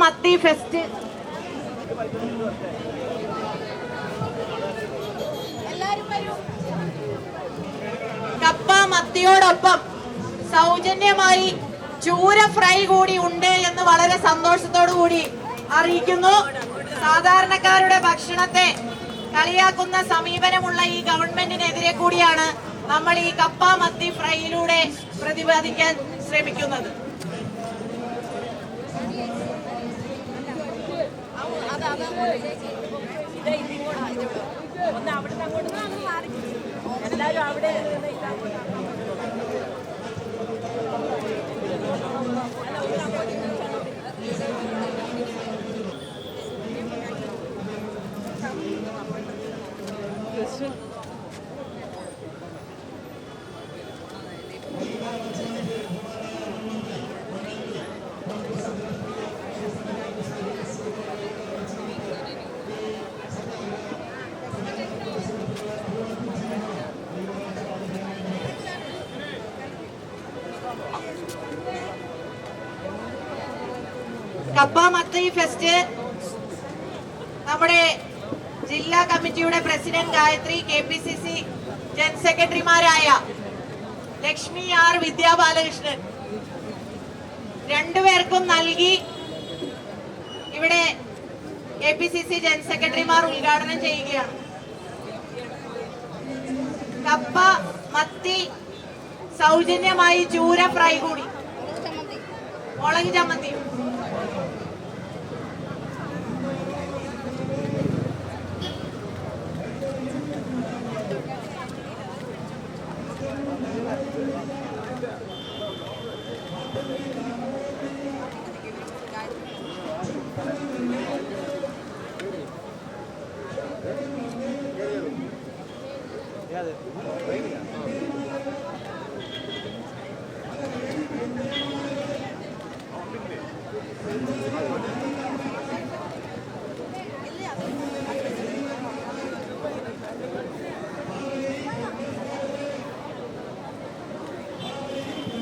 മത്തി ഫെസ്റ്റ് കപ്പ മത്തിയോടൊപ്പം സൗജന്യമായി ചൂര ഫ്രൈ കൂടി ഉണ്ട് എന്ന് വളരെ സന്തോഷത്തോടു കൂടി അറിയിക്കുന്നു. സാധാരണക്കാരുടെ ഭക്ഷണത്തെ കളിയാക്കുന്ന സമീപനമുള്ള ഈ ഗവൺമെന്റിനെതിരെ കൂടിയാണ് നമ്മൾ ഈ കപ്പ മത്തി ഫ്രൈയിലൂടെ പ്രതിപാദിക്കാൻ ശ്രമിക്കുന്നത്. കപ്പ മത്തി ഫെസ്റ്റ് നമ്മുടെ ജില്ലാ കമ്മിറ്റിയുടെ പ്രസിഡന്റ് ഗായത്രി, KPCC ജനറൽ സെക്രട്ടറിമാരായ ലക്ഷ്മി ആർ, വിദ്യാബാലകൃഷ്ണൻ രണ്ടുപേർക്കും നൽകി ഇവിടെ KPCC ജനറൽ സെക്രട്ടറിമാർ ഉദ്ഘാടനം ചെയ്യുകയാണ്. കപ്പ മത്തി സൗജന്യമായി ചൂര ഫ്രൈ കൂടി, മുളക് ചമ്മന്തി.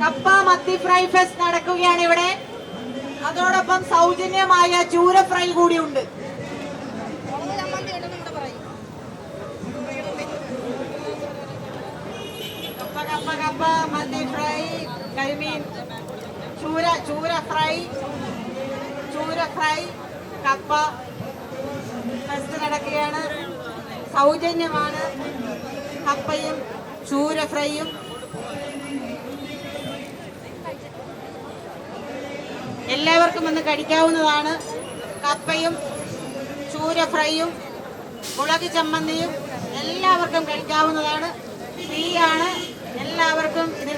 കപ്പ മത്തി ഫ്രൈ ഫെസ്റ്റ് നടക്കുകയാണ് ഇവിടെ. അതോടൊപ്പം സൗജന്യമായ ചൂര ഫ്രൈ കൂടിയുണ്ട്. കപ്പ മത്തി ഫ്രൈ, കരിമീൻ, ചൂര ഫ്രൈ, കപ്പ ഫെസ്റ്റ് നടക്കുകയാണ്. സൗജന്യമാണ് കപ്പയും ചൂര ഫ്രൈയും. എല്ലാവർക്കും വന്ന് കഴിക്കാവുന്നതാണ്. കപ്പയും ചൂര ഫ്രൈയും മുളക് ചമ്മന്തിയും എല്ലാവർക്കും കഴിക്കാവുന്നതാണ്. ഫ്രീ ആണ്. എല്ലാവർക്കും ഇതിൽ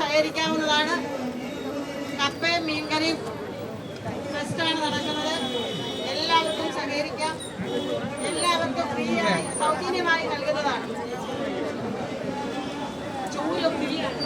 സഹകരിക്കാവുന്നതാണ്. കപ്പയും മീൻകറിയും ഫെസ്റ്റാണ് നടക്കുന്നത്. എല്ലാവർക്കും സഹകരിക്കാം.